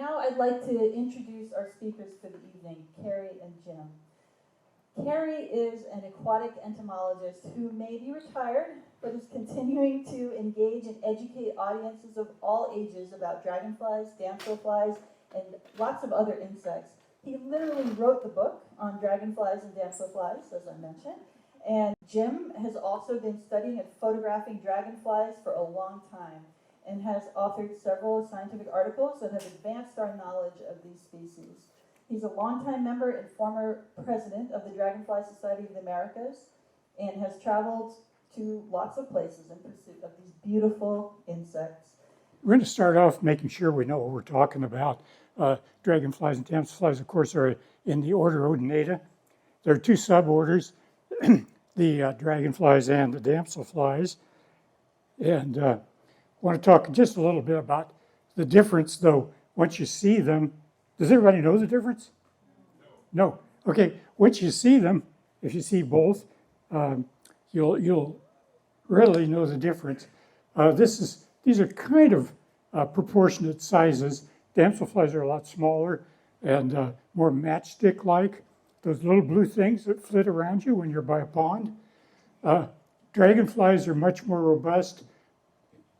Now I'd like to introduce our speakers for the evening, Cary and Jim. Cary is an aquatic entomologist who may be retired, but is continuing to engage and educate audiences of all ages about dragonflies, damselflies, and lots of other insects. He literally wrote the book on dragonflies and damselflies, as I mentioned. And Jim has also been studying and photographing dragonflies for a long time and has authored several scientific articles that have advanced our knowledge of these species. He's a longtime member and former president of the Dragonfly Society of the Americas and has traveled to lots of places in pursuit of these beautiful insects. We're going to start off making sure we know what we're talking about. Dragonflies and damselflies, of course, are in the order Odonata. There are two suborders, the dragonflies and the damselflies. And I want to talk just a little bit about the difference, though, once you see them. Does everybody know the difference? No. Okay, once you see them, if you see both, you'll readily know the difference. These are kind of proportionate sizes. Damselflies are a lot smaller and more matchstick-like. Those little blue things that flit around you when you're by a pond. Dragonflies are much more robust,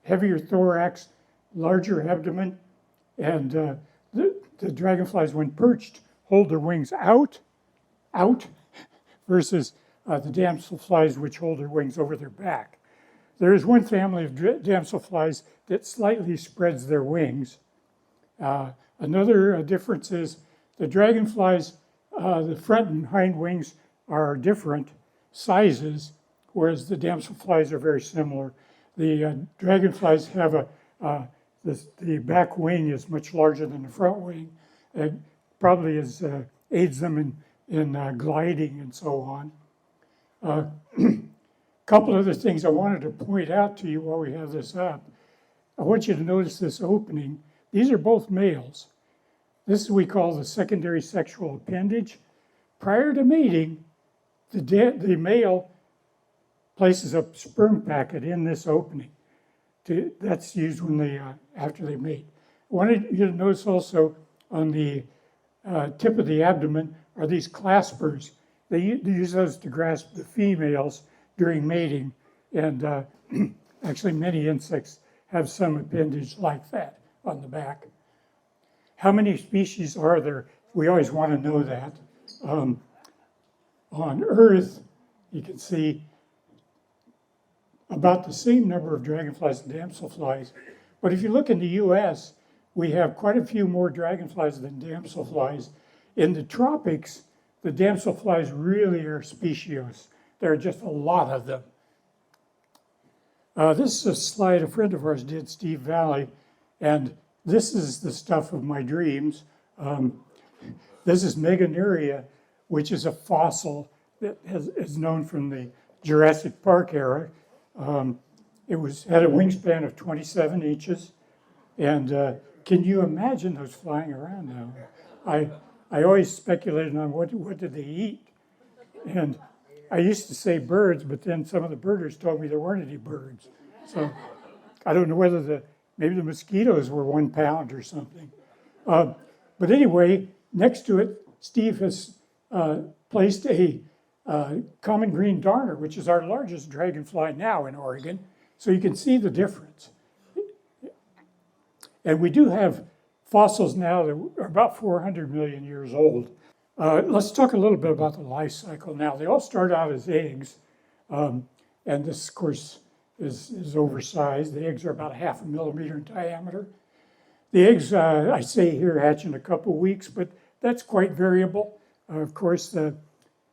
heavier thorax, larger abdomen, and the dragonflies, when perched, hold their wings out, versus the damselflies, which hold their wings over their back. There is one family of damselflies that slightly spreads their wings. Another difference is the dragonflies, the front and hind wings are different sizes, whereas the damselflies are very similar. The dragonflies have the back wing is much larger than the front wing. It probably aids them in gliding and so on. A couple other things I wanted to point out to you while we have this up. I want you to notice this opening. These are both males. This we call the secondary sexual appendage. Prior to mating, the male places a sperm packet in this opening. That's used when after they mate. I wanted you to notice also on the tip of the abdomen are these claspers. They use those to grasp the females during mating, and actually many insects have some appendage like that on the back. How many species are there? We always want to know that. On Earth, you can see about the same number of dragonflies and damselflies. But if you look in the US, we have quite a few more dragonflies than damselflies. In the tropics, the damselflies really are speciose. There are just a lot of them. This is a slide a friend of ours did, Steve Valley, and this is the stuff of my dreams. This is Meganeria, which is a fossil that is known from the Jurassic Park era. It had a wingspan of 27 inches, and can you imagine those flying around now? I always speculated on what did they eat, and I used to say birds, but then some of the birders told me there weren't any birds. So I don't know whether maybe the mosquitoes were 1 pound or something. But anyway, next to it, Steve has placed a common green darner, which is our largest dragonfly now in Oregon. So you can see the difference. And we do have fossils now that are about 400 million years old. Let's talk a little bit about the life cycle now. They all start out as eggs, and this, of course, is oversized. The eggs are about 0.5 millimeter in diameter. The eggs, I say here, hatch in a couple weeks, but that's quite variable. Of course,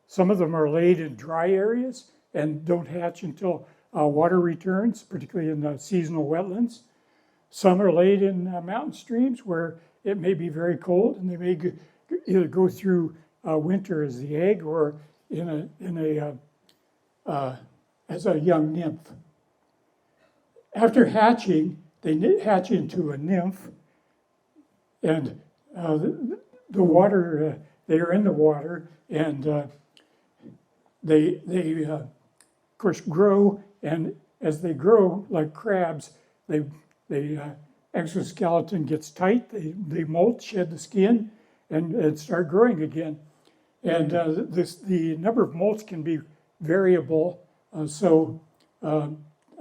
some of them are laid in dry areas and don't hatch until water returns, particularly in the seasonal wetlands. Some are laid in mountain streams where it may be very cold, and they may either go through winter as the egg or as a young nymph. After hatching, they hatch into a nymph, and the water, they are in the water, and they of course grow, and as they grow like crabs, they exoskeleton gets tight, they molt, shed the skin, and start growing again. And the number of molts can be variable. I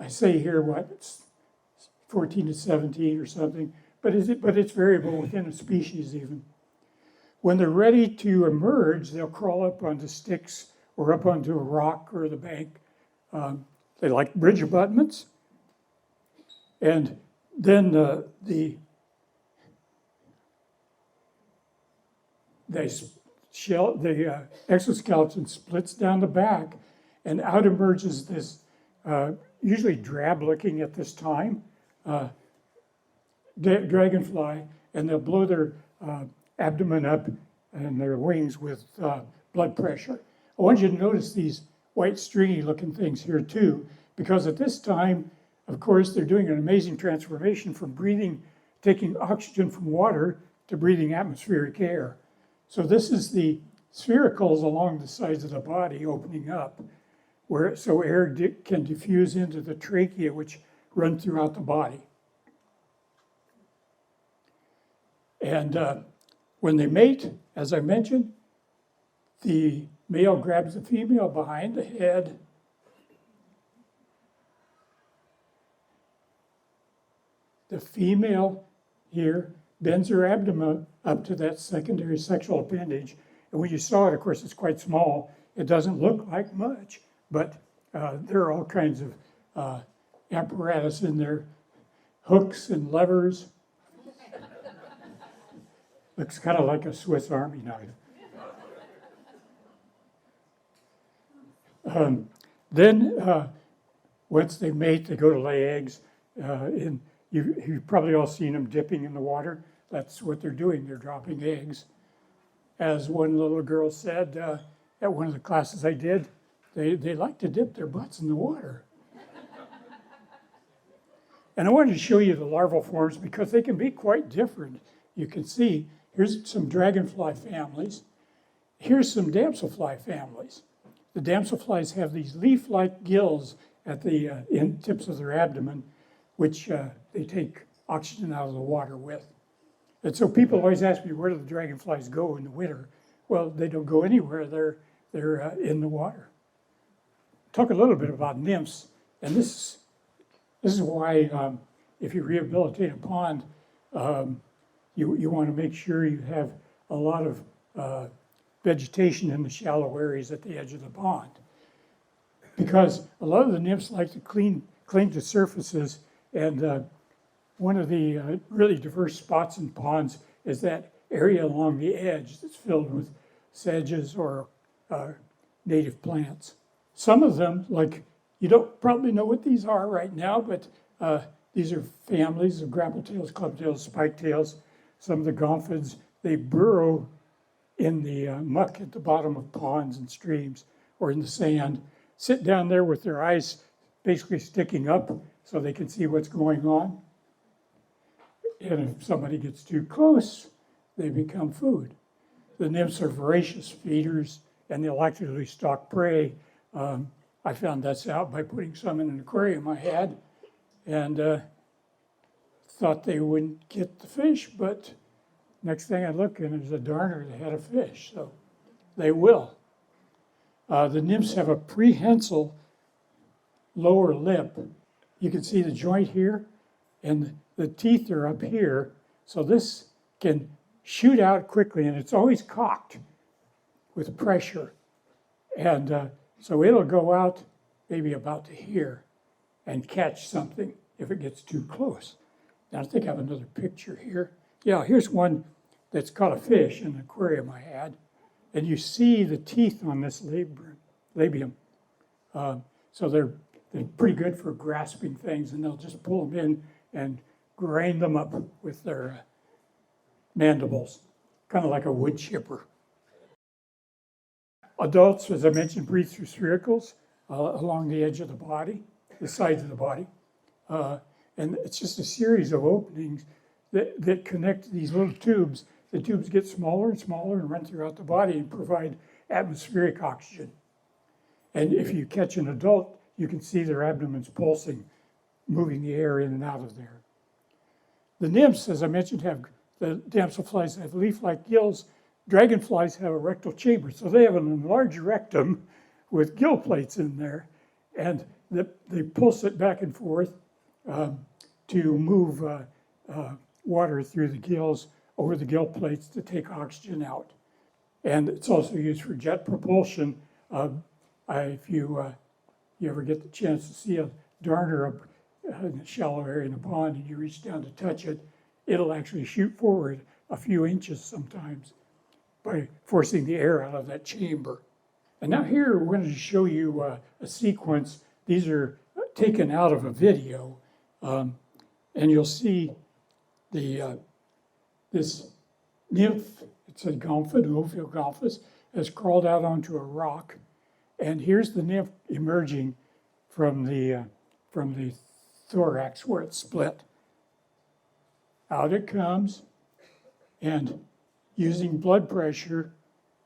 say here, it's 14 to 17 or something, but it's variable within a species even. When they're ready to emerge, they'll crawl up onto sticks or up onto a rock or the bank. They like bridge abutments. And then the exoskeleton splits down the back, and out emerges this, usually drab looking at this time, dragonfly, and they'll blow their abdomen up and their wings with blood pressure. I want you to notice these white stringy looking things here too, because at this time, of course, they're doing an amazing transformation from taking oxygen from water to breathing atmospheric air. So this is the sphericals along the sides of the body opening up, so air can diffuse into the trachea, which run throughout the body. And when they mate, as I mentioned, the male grabs the female behind the head. The female here bends her abdomen up to that secondary sexual appendage. And when you saw it, of course, it's quite small. It doesn't look like much, but there are all kinds of apparatus in there, hooks and levers. Looks kind of like a Swiss Army knife. Then, once they mate, they go to lay eggs. You've probably all seen them dipping in the water. That's what they're doing. They're dropping eggs. As one little girl said at one of the classes I did, they like to dip their butts in the water. And I wanted to show you the larval forms because they can be quite different. You can see, here's some dragonfly families. Here's some damselfly families. The damselflies have these leaf-like gills at the end tips of their abdomen, which they take oxygen out of the water with. And so people always ask me, where do the dragonflies go in the winter? Well, they don't go anywhere. They're in the water. Talk a little bit about nymphs. And this is why if you rehabilitate a pond, you want to make sure you have a lot of vegetation in the shallow areas at the edge of the pond. Because a lot of the nymphs like to cling to surfaces, and one of the really diverse spots in ponds is that area along the edge that's filled with sedges or native plants. Some of them, like, you don't probably know what these are right now, but these are families of grappletails, clubtails, spiketails. Some of the gomphids, they burrow in the muck at the bottom of ponds and streams or in the sand, sit down there with their eyes basically sticking up so they can see what's going on. And if somebody gets too close, they become food. The nymphs are voracious feeders and they'll actively stalk prey. I found that's out by putting some in an aquarium I had and thought they wouldn't get the fish, but next thing I look and there's a darner that had a fish, so they will. The nymphs have a prehensile lower lip. You can see the joint here, and the teeth are up here, so this can shoot out quickly, and it's always cocked with pressure. And so it'll go out maybe about to here and catch something if it gets too close. Now I think I have another picture here. Yeah, here's one that's caught a fish in an aquarium I had. And you see the teeth on this labium. So they're pretty good for grasping things, and they'll just pull them in and grind them up with their mandibles, kind of like a wood chipper. Adults, as I mentioned, breathe through sphericals along the edge of the body, the sides of the body. And it's just a series of openings that connect these little tubes. The tubes get smaller and smaller and run throughout the body and provide atmospheric oxygen. And if you catch an adult, you can see their abdomens pulsing, moving the air in and out of there. The nymphs, as I mentioned, the damselflies have leaf-like gills. Dragonflies have a rectal chamber, so they have an enlarged rectum with gill plates in there, and they pulse it back and forth to move water through the gills over the gill plates to take oxygen out. And it's also used for jet propulsion. If you ever get the chance to see a darner up in a shallow area in a pond and you reach down to touch it, it'll actually shoot forward a few inches sometimes by forcing the air out of that chamber. And now here we're going to show you a sequence. These are taken out of a video, and you'll see this nymph, it's a Ophiogomphalus, has crawled out onto a rock. And here's the nymph emerging from the thorax where it's split. Out it comes, and using blood pressure,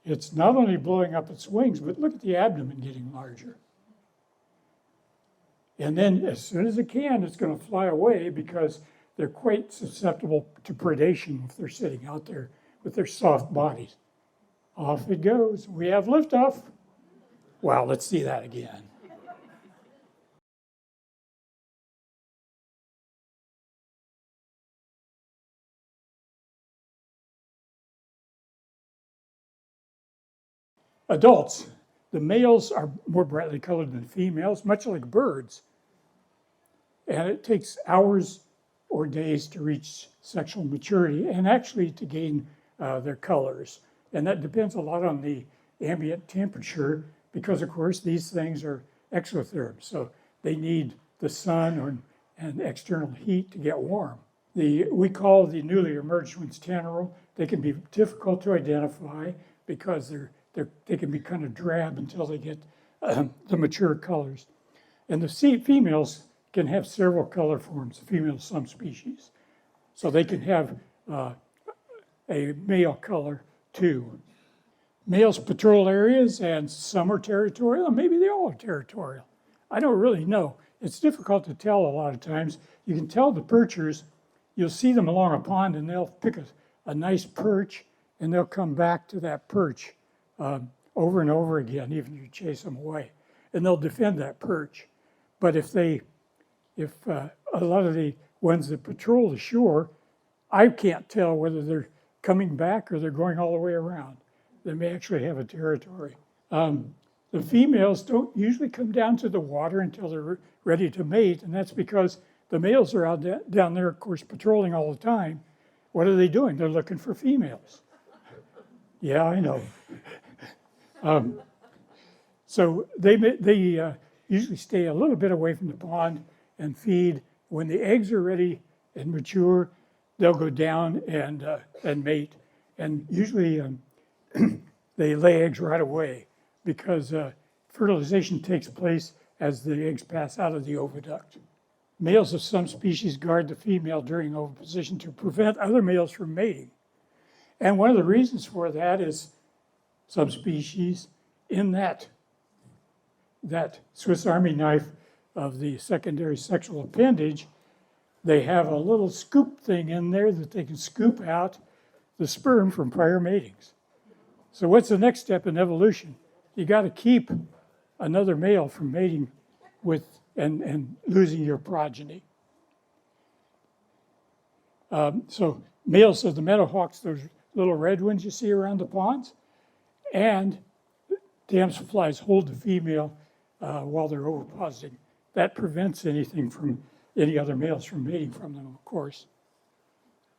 it's not only blowing up its wings, but look at the abdomen getting larger. And then as soon as it can, it's going to fly away because they're quite susceptible to predation if they're sitting out there with their soft bodies. Off it goes. We have liftoff. Wow, let's see that again. Adults, the males are more brightly colored than females, much like birds. And it takes hours or days to reach sexual maturity and actually to gain their colors. And that depends a lot on the ambient temperature because, of course, these things are exotherms. So they need the sun and external heat to get warm. We call the newly emerged ones teneral. They can be difficult to identify because they can be kind of drab until they get the mature colors. And the females can have several color forms, females some species. So they can have a male color too. Males patrol areas and some are territorial, and maybe they all are territorial. I don't really know. It's difficult to tell a lot of times. You can tell the perchers, you'll see them along a pond and they'll pick a nice perch and they'll come back to that perch over and over again, even if you chase them away. And they'll defend that perch. But if a lot of the ones that patrol the shore, I can't tell whether they're coming back or they're going all the way around. They may actually have a territory. The females don't usually come down to the water until they're ready to mate, and that's because the males are out down there, of course, patrolling all the time. What are they doing? They're looking for females. Yeah, I know. So they usually stay a little bit away from the pond and feed. When the eggs are ready and mature, they'll go down and mate. And usually they lay eggs right away because fertilization takes place as the eggs pass out of the oviduct. Males of some species guard the female during oviposition to prevent other males from mating. And one of the reasons for that is some species in that Swiss Army knife of the secondary sexual appendage, they have a little scoop thing in there that they can scoop out the sperm from prior matings. So what's the next step in evolution? You got to keep another male from mating with and losing your progeny. So males of the meadowhawks, those little red ones you see around the ponds, and damselflies hold the female while they're ovipositing. That prevents any other males from mating from them, of course.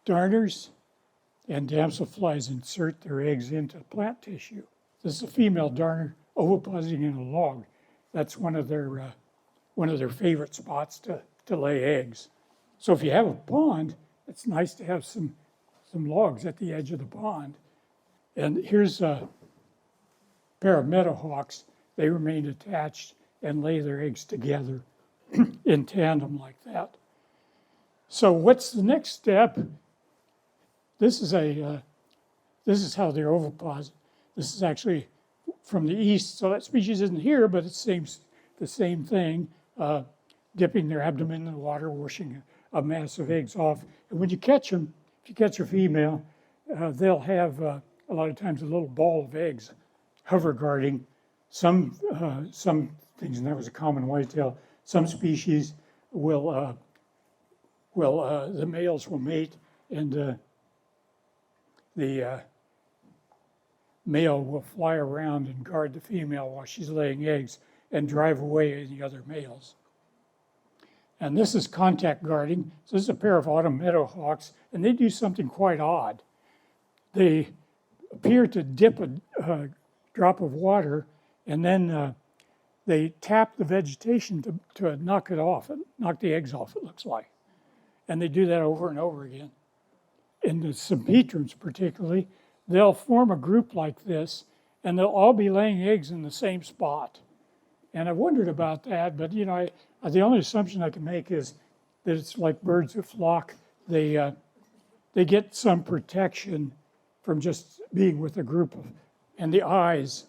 Darners and damselflies insert their eggs into plant tissue. This is a female darner ovipositing in a log. That's one of their favorite spots to lay eggs. So if you have a pond, it's nice to have some logs at the edge of the pond. And here's a pair of meadowhawks. They remain attached and lay their eggs together in tandem like that. So what's the next step? This is how they're oviposited. This is actually from the east, so that species isn't here, but it's the same thing, dipping their abdomen in the water, washing a mass of eggs off. And when you catch them, if you catch a female, they'll have a lot of times a little ball of eggs hover guarding some things, and that was a common whitetail. Some species will the males will mate, and the male will fly around and guard the female while she's laying eggs and drive away any other males. And this is contact guarding. So this is a pair of autumn meadowhawks, and they do something quite odd. They appear to dip a drop of water, and then they tap the vegetation to knock it off, knock the eggs off, it looks like. And they do that over and over again. In the sympetrums particularly, they'll form a group like this, and they'll all be laying eggs in the same spot. And I wondered about that, but the only assumption I can make is that it's like birds that flock. They get some protection from just being with a group of, and the eyes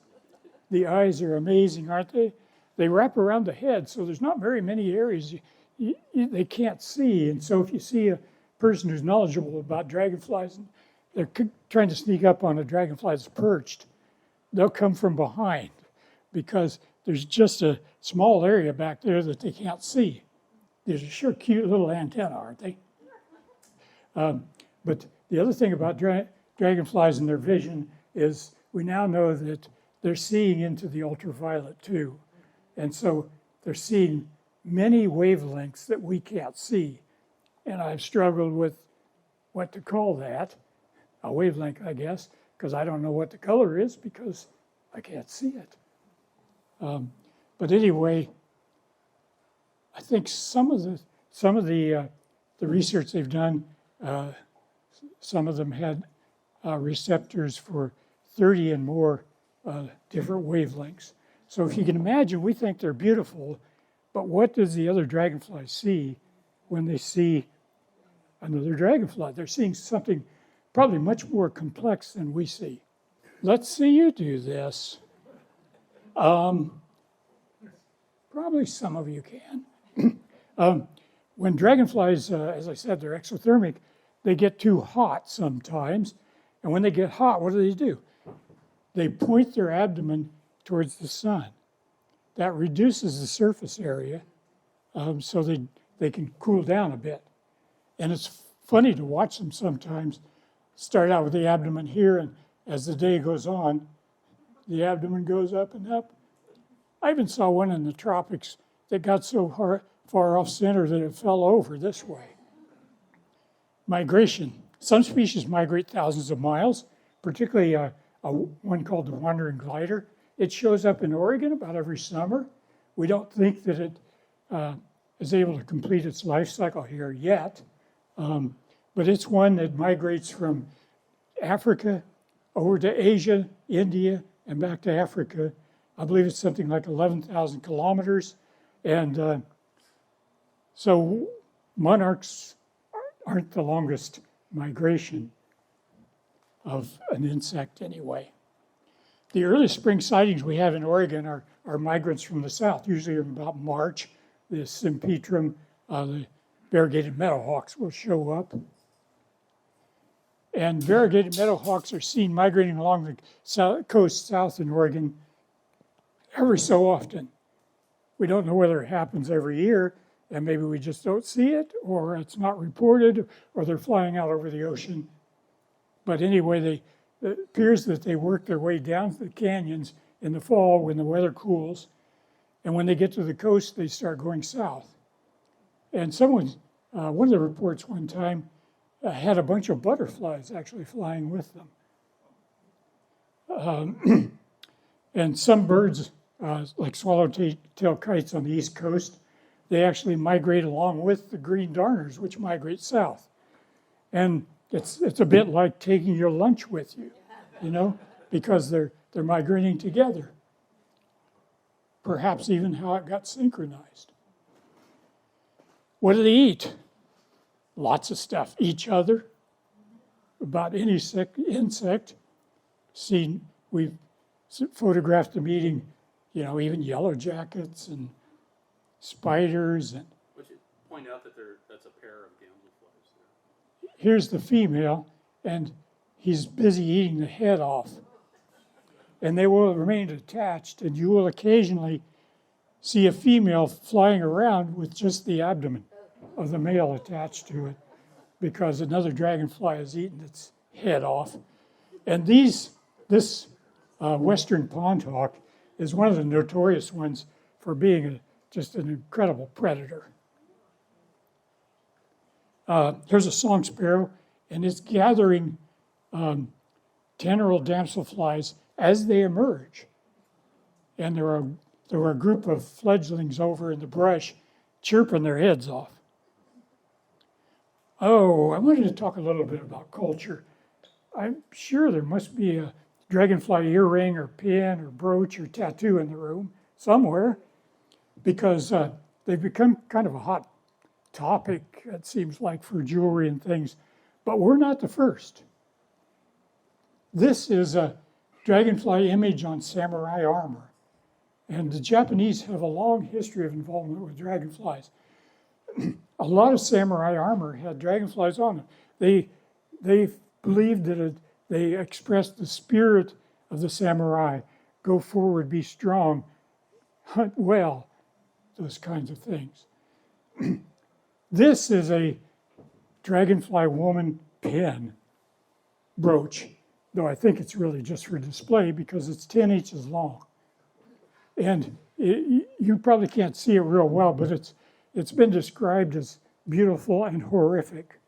are amazing, aren't they? They wrap around the head, so there's not very many areas they can't see. And so if you see a person who's knowledgeable about dragonflies, and they're trying to sneak up on a dragonfly that's perched, they'll come from behind because there's just a small area back there that they can't see. There's a sure cute little antenna, aren't they? But the other thing about dragonflies and their vision is we now know that they're seeing into the ultraviolet too. And so they're seeing many wavelengths that we can't see. And I've struggled with what to call that, a wavelength, I guess, because I don't know what the color is because I can't see it. But anyway, I think some of the research they've done, some of them had receptors for 30 and more different wavelengths. So if you can imagine, we think they're beautiful, but what does the other dragonfly see when they see another dragonfly? They're seeing something probably much more complex than we see. Let's see you do this. Probably some of you can. When dragonflies, as I said, they're exothermic, they get too hot sometimes. And when they get hot, what do? They point their abdomen towards the sun. That reduces the surface area so they can cool down a bit. And it's funny to watch them sometimes start out with the abdomen here, and as the day goes on, the abdomen goes up and up. I even saw one in the tropics that got so far off center that it fell over this way. Migration. Some species migrate thousands of miles, particularly one called the wandering glider. It shows up in Oregon about every summer. We don't think that it is able to complete its life cycle here yet, but it's one that migrates from Africa over to Asia, India, and back to Africa. I believe it's something like 11,000 kilometers. And so monarchs aren't the longest migration of an insect anyway. The early spring sightings we have in Oregon are migrants from the south, usually in about March. The Sympetrum, the variegated meadowhawks will show up. And variegated meadowhawks are seen migrating along the coast south in Oregon every so often. We don't know whether it happens every year, and maybe we just don't see it, or it's not reported, or they're flying out over the ocean. But anyway, it appears that they work their way down the canyons in the fall when the weather cools, and when they get to the coast, they start going south. And one of the reports one time had a bunch of butterflies actually flying with them. And some birds, like swallowtail kites on the East Coast, they actually migrate along with the green darners, which migrate south. And it's a bit like taking your lunch with you, because they're migrating together. Perhaps even how it got synchronized. What do they eat? Lots of stuff. Each other. About any insect. We've photographed them eating, even yellow jackets and spiders and point out that that's a pair of damselflies there? Here's the female, and he's busy eating the head off. And they will remain attached, and you will occasionally see a female flying around with just the abdomen of the male attached to it, because another dragonfly has eaten its head off. And this western pond hawk is one of the notorious ones for being just an incredible predator. Here's a song sparrow, and it's gathering teneral damselflies as they emerge. And there were a group of fledglings over in the brush chirping their heads off. Oh, I wanted to talk a little bit about culture. I'm sure there must be a dragonfly earring or pin or brooch or tattoo in the room somewhere, because they've become kind of a hot topic, it seems like, for jewelry and things. But we're not the first. This is a dragonfly image on samurai armor. And the Japanese have a long history of involvement with dragonflies. A lot of samurai armor had dragonflies on them. They believed that they expressed the spirit of the samurai. Go forward, be strong, hunt well, those kinds of things. This is a dragonfly woman pin brooch, though I think it's really just for display because it's 10 inches long. And you probably can't see it real well, but it's been described as beautiful and horrific,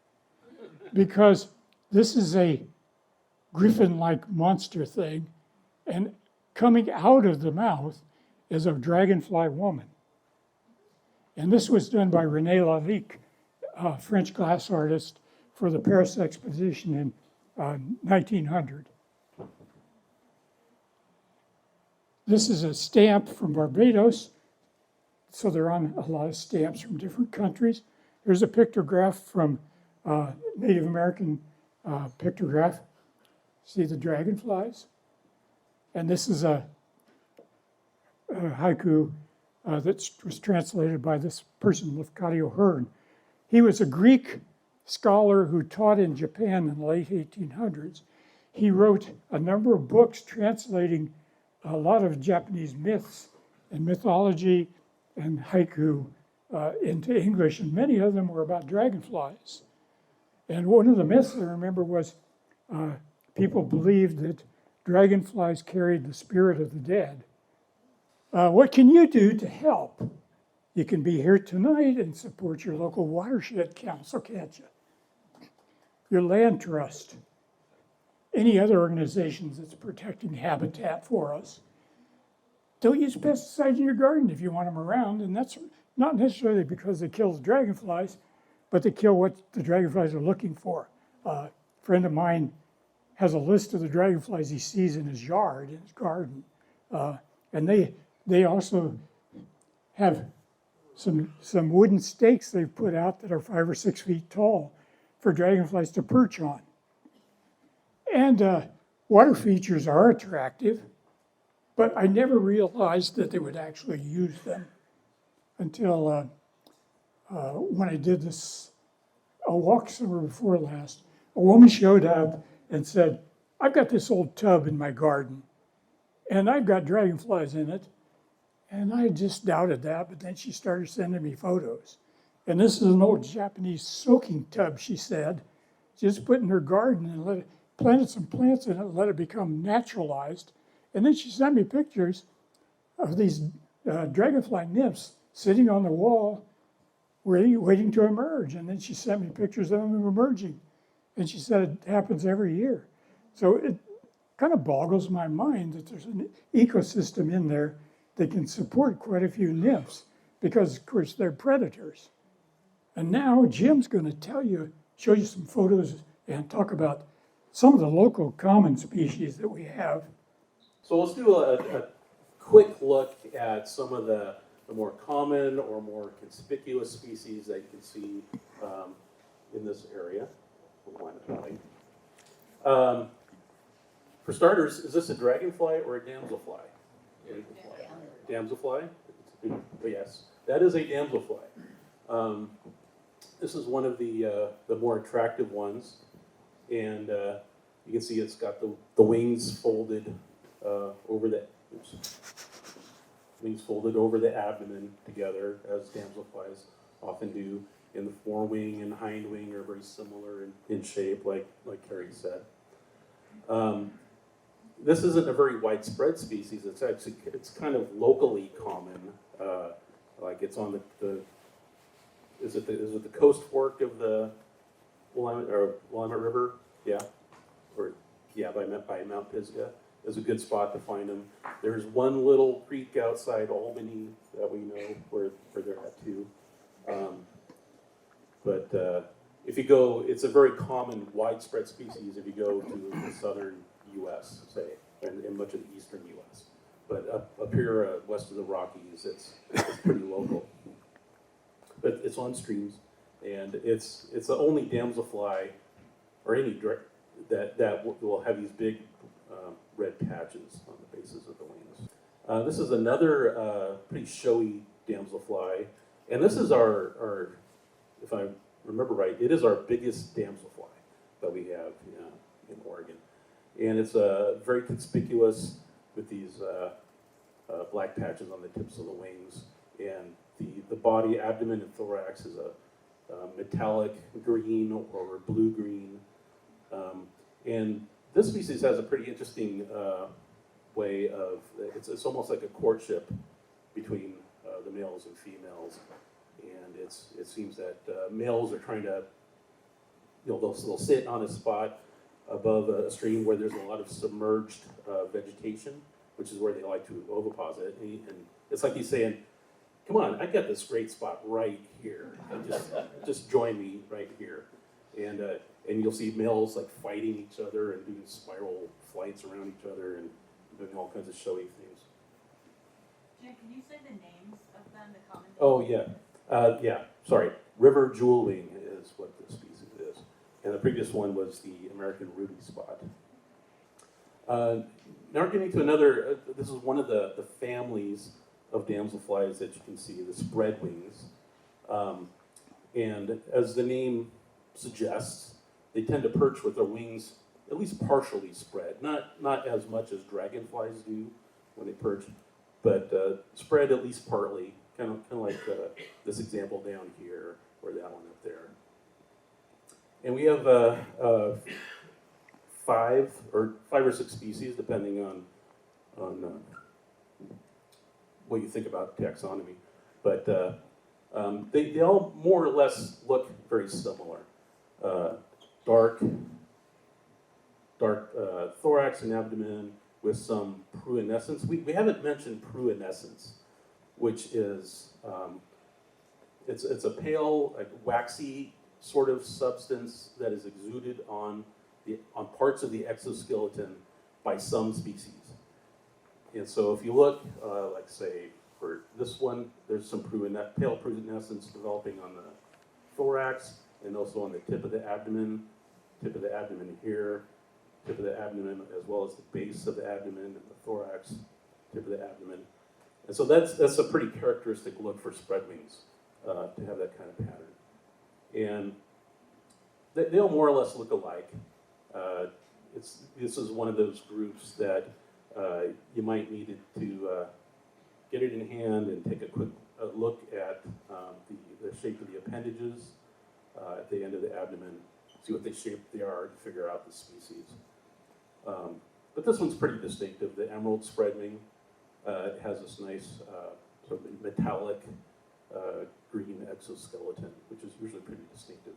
because this is a griffin-like monster thing, and coming out of the mouth is a dragonfly woman. And this was done by René Lalique, a French glass artist, for the Paris Exposition in 1900. This is a stamp from Barbados, so they're on a lot of stamps from different countries. Here's a pictograph from Native American pictograph. See the dragonflies? And this is a haiku that was translated by this person, Lafcadio Hearn. He was a Greek scholar who taught in Japan in the late 1800s. He wrote a number of books translating a lot of Japanese myths and mythology and haiku into English, and many of them were about dragonflies. And one of the myths I remember was people believed that dragonflies carried the spirit of the dead. What can you do to help? You can be here tonight and support your local watershed council, can't you? Your land trust. Any other organizations that's protecting habitat for us. Don't use pesticides in your garden if you want them around, and that's not necessarily because they kill the dragonflies, but they kill what the dragonflies are looking for. A friend of mine has a list of the dragonflies he sees in his yard, in his garden, and they also have some wooden stakes they've put out that are 5 or 6 feet tall for dragonflies to perch on. And water features are attractive, but I never realized that they would actually use them until when I did a walk summer before last. A woman showed up and said, I've got this old tub in my garden, and I've got dragonflies in it. And I just doubted that, but then she started sending me photos. And this is an old Japanese soaking tub, she said. Just put in her garden and planted some plants in it, let it become naturalized. And then she sent me pictures of these dragonfly nymphs sitting on the wall waiting to emerge. And then she sent me pictures of them emerging. And she said it happens every year. So it kind of boggles my mind that there's an ecosystem in there that can support quite a few nymphs because, of course, they're predators. And now Jim's going to show you some photos and talk about some of the local common species that we have. So let's do a quick look at some of the more common or more conspicuous species that you can see in this area. For starters, is this a dragonfly or a damselfly? Damselfly? Yes, that is a damselfly. This is one of the more attractive ones, and you can see it's got the wings folded over the wings folded over the abdomen together, as damselflies often do. And the forewing and hind wing are very similar in shape, like Cary said. This isn't a very widespread species. It's kind of locally common. Like it's on the is it the coast fork of the Willamette River? Yeah, or yeah, by Mount Pisgah is a good spot to find them. There's one little creek outside Albany that we know where they're at too. But if you go, it's a very common, widespread species if you go to the southern U.S., say, and much of the eastern U.S. But up here west of the Rockies, it's pretty local. But it's on streams, and it's the only damselfly, or any that will have these big red patches on the bases of the wings. This is another pretty showy damselfly, and this is our if I remember right, it is our biggest damselfly that we have in Oregon. And it's very conspicuous with these black patches on the tips of the wings. And the body, abdomen, and thorax is a metallic green or blue-green. And this species has a pretty interesting way of, it's almost like a courtship between the males and females. And it seems that males are trying to, they'll sit on a spot above a stream where there's a lot of submerged vegetation, which is where they like to oviposit. And it's like he's saying, come on, I got this great spot right here. And just join me right here. And you'll see males like fighting each other and doing spiral flights around each other and doing all kinds of showy things. Jim, can you say the names of them, the common names? Oh, yeah. Sorry. River jewelwing is what this species is. And the previous one was the American ruby spot. Now we're getting to another, this is one of the families of damselflies that you can see, the spread wings. And as the name suggests, they tend to perch with their wings at least partially spread. Not as much as dragonflies do when they perch, but spread at least partly. Kind of like this example down here, or that one up there. And we have five or six species, depending on what you think about taxonomy. But they all more or less look very similar. Dark thorax and abdomen with some pruinescence. We haven't mentioned pruinescence, which is it's a pale, like waxy sort of substance that is exuded on parts of the exoskeleton by some species. And so if you look, like say for this one, there's some pale pruinescence developing on the thorax and also on the tip of the abdomen here, tip of the abdomen, as well as the base of the abdomen and the thorax, tip of the abdomen. And so that's a pretty characteristic look for spread wings, to have that kind of pattern. And they all more or less look alike. This is one of those groups that you might need to get it in hand and take a quick look at the shape of the appendages at the end of the abdomen, see what shape they are to figure out the species. But this one's pretty distinctive. The emerald spread wing, it has this nice sort of metallic green exoskeleton, which is usually pretty distinctive.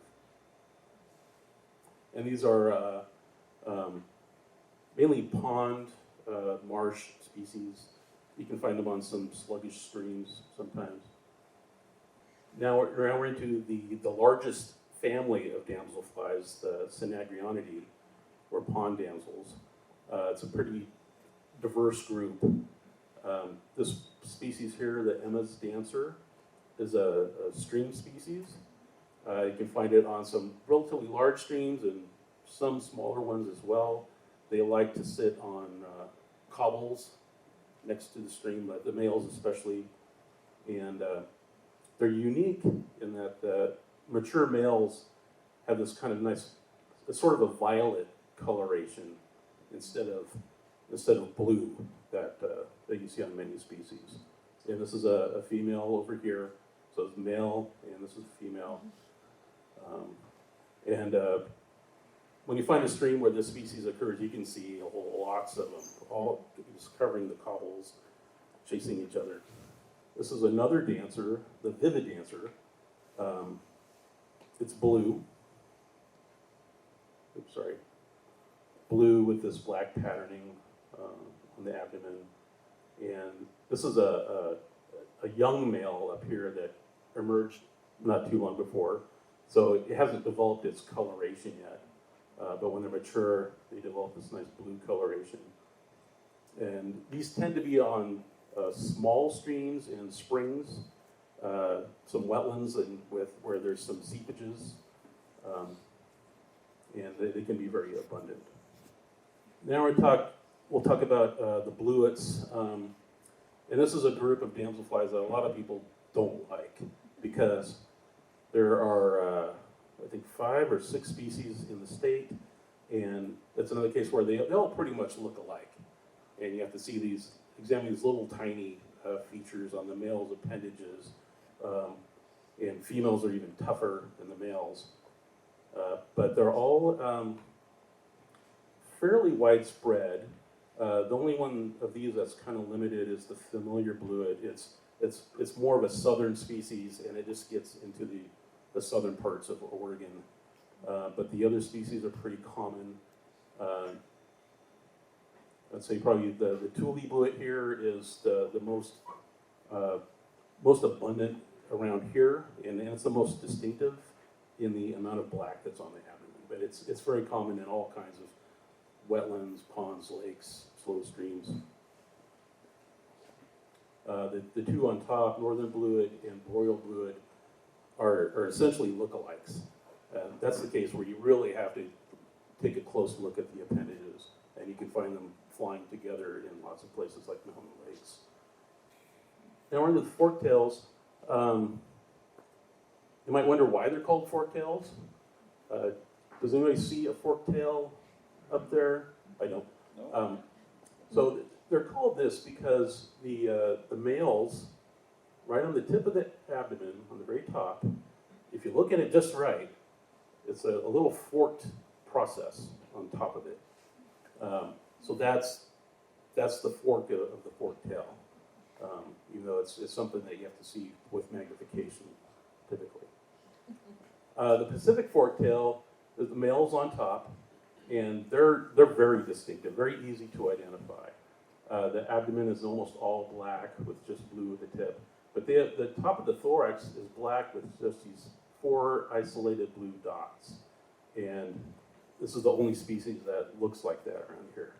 And these are mainly pond, marsh species. You can find them on some sluggish streams sometimes. Now we're into the largest family of damselflies, the Synagrionidae, or pond damsels. It's a pretty diverse group. This species here, the Emma's dancer, is a stream species. You can find it on some relatively large streams and some smaller ones as well. They like to sit on cobbles next to the stream, the males especially. And they're unique in that mature males have this kind of nice, it's sort of a violet coloration instead of blue that you see on many species. And this is a female over here, so it's male, and this is female. When you find a stream where this species occurs, you can see lots of them, all just covering the cobbles, chasing each other. This is another dancer, the vivid dancer. It's blue. Oops, sorry. Blue with this black patterning on the abdomen. And this is a young male up here that emerged not too long before. So it hasn't developed its coloration yet. But when they're mature, they develop this nice blue coloration. And these tend to be on small streams and springs, some wetlands and where there's some seepages, and they can be very abundant. Now we'll talk about the bluets, and this is a group of damselflies that a lot of people don't like because there are I think 5 or 6 species in the state, and that's another case where they all pretty much look alike, and you have to examine these little tiny features on the male's appendages, and females are even tougher than the males, but they're all fairly widespread. The only one of these that's kind of limited is the familiar bluet. It's more of a southern species, and it just gets into the southern parts of Oregon. But the other species are pretty common. I'd say probably the Thule bluet here is the most abundant around here, and it's the most distinctive in the amount of black that's on the abdomen. But it's very common in all kinds of wetlands, ponds, lakes, slow streams. The two on top, northern bluet and boreal bluet, are essentially lookalikes. That's the case where you really have to take a close look at the appendages, and you can find them flying together in lots of places like mountain lakes. Now we're into the forktails. You might wonder why they're called forktails. Does anybody see a forktail up there? I don't. So they're called this because the males, right on the tip of the abdomen, on the very top, if you look at it just right, it's a little forked process on top of it. So that's the fork of the forktail, even though it's something that you have to see with magnification, typically. The Pacific forktail, the male's on top, and they're very distinctive, very easy to identify. The abdomen is almost all black with just blue at the tip. But the top of the thorax is black with just these 4 isolated blue dots. And this is the only species that looks like that around here.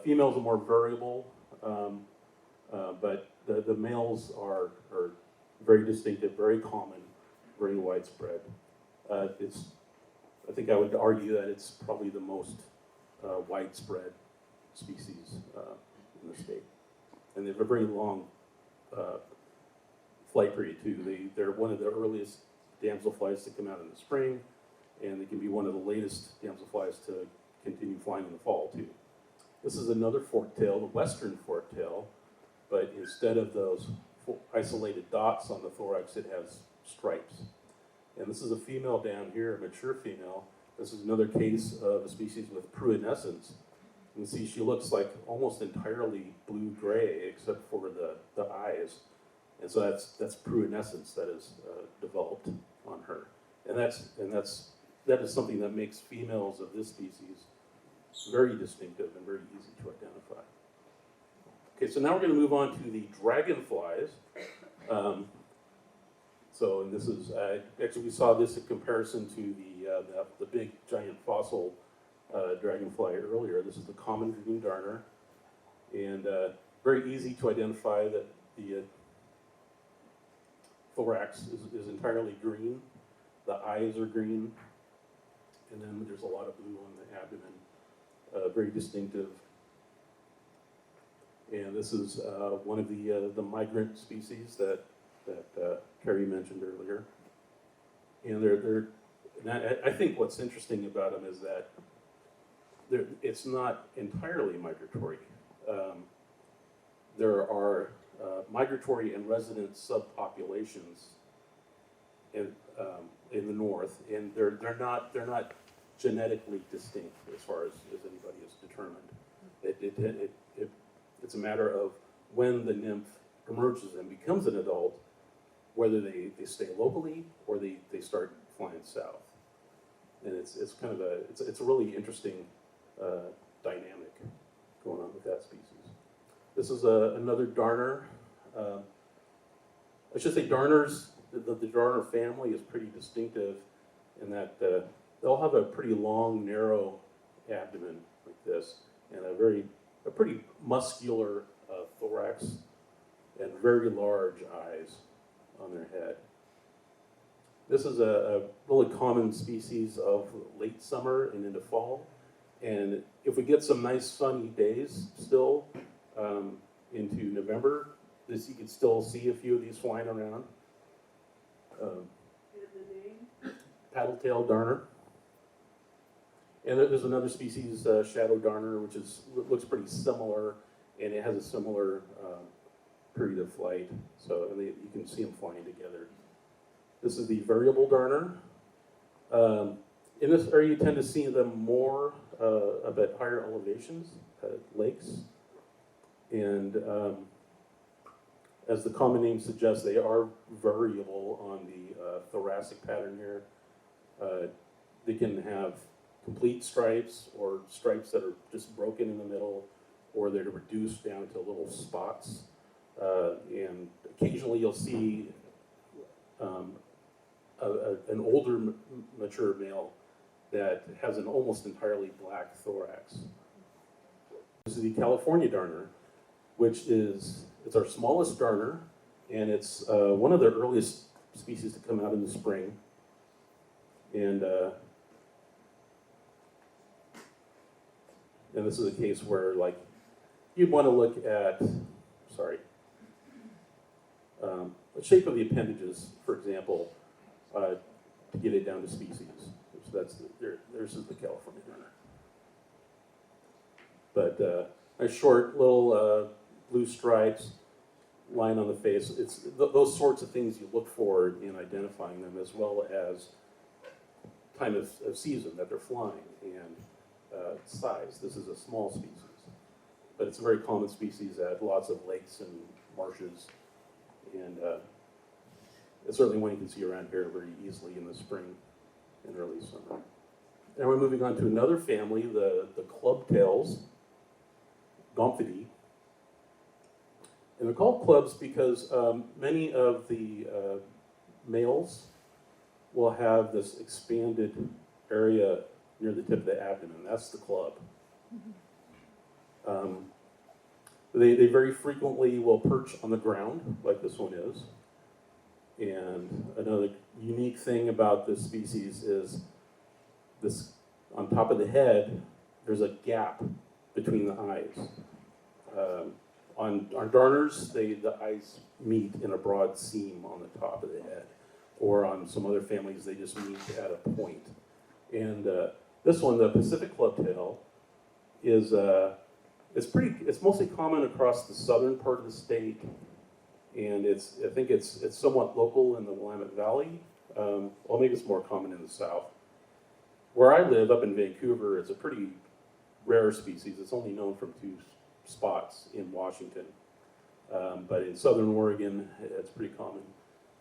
Females are more variable, but the males are very distinctive, very common, very widespread. I think I would argue that it's probably the most widespread species in the state. And they have a very long flight period too. They're one of the earliest damselflies to come out in the spring, and they can be one of the latest damselflies to continue flying in the fall too. This is another forktail, the western forktail, but instead of those isolated dots on the thorax, it has stripes. And this is a female down here, a mature female. This is another case of a species with pruinescence. You can see she looks like almost entirely blue-gray except for the eyes. And so that's pruinescence that is developed on her. And that is something that makes females of this species very distinctive and very easy to identify. Okay, so now we're going to move on to the dragonflies. So, and this is, actually we saw this in comparison to the big giant fossil dragonfly earlier. This is the common green darner, and very easy to identify that the thorax is entirely green, the eyes are green, and then there's a lot of blue on the abdomen, very distinctive. And this is one of the migrant species that Cary mentioned earlier. And I think what's interesting about them is that it's not entirely migratory. There are migratory and resident subpopulations in the north, and they're not genetically distinct as far as anybody has determined. It's a matter of when the nymph emerges and becomes an adult, whether they stay locally or they start flying south. And it's kind of it's a really interesting dynamic going on with that species. This is another darner. I should say darners, the darner family is pretty distinctive in that they'll have a pretty long, narrow abdomen like this, and a pretty muscular thorax, and very large eyes on their head. This is a really common species of late summer and into fall. And if we get some nice sunny days still into November, you can still see a few of these flying around. Paddle-tailed darner. And there's another species, shadow darner, which looks pretty similar, and it has a similar period of flight. So you can see them flying together. This is the variable darner. In this area, you tend to see them more a bit higher elevations, lakes. And as the common name suggests, they are variable on the thoracic pattern here. They can have complete stripes or stripes that are just broken in the middle, or they're reduced down to little spots. And occasionally you'll see an older mature male that has an almost entirely black thorax. This is the California darner, which it's our smallest darner, and it's one of the earliest species to come out in the spring. And this is a case where, like, you'd want to look at, the shape of the appendages, for example, to get it down to species. So there's the California darner. But a short little blue stripes, line on the face. It's those sorts of things you look for in identifying them, as well as time of season that they're flying and size. This is a small species, but it's a very common species at lots of lakes and marshes, and it's certainly one you can see around here very easily in the spring and early summer. And we're moving on to another family, the clubtails, Gomphidae. And they're called clubs because many of the males will have this expanded area near the tip of the abdomen. That's the club. They very frequently will perch on the ground, like this one is. And another unique thing about this species is this, on top of the head, there's a gap between the eyes. On darners, the eyes meet in a broad seam on the top of the head. Or on some other families, they just meet at a point. And this one, the Pacific clubtail, it's mostly common across the southern part of the state, and I think it's somewhat local in the Willamette Valley. Well, maybe it's more common in the south. Where I live, up in Vancouver, it's a pretty rare species. It's only known from 2 spots in Washington, but in southern Oregon, it's pretty common.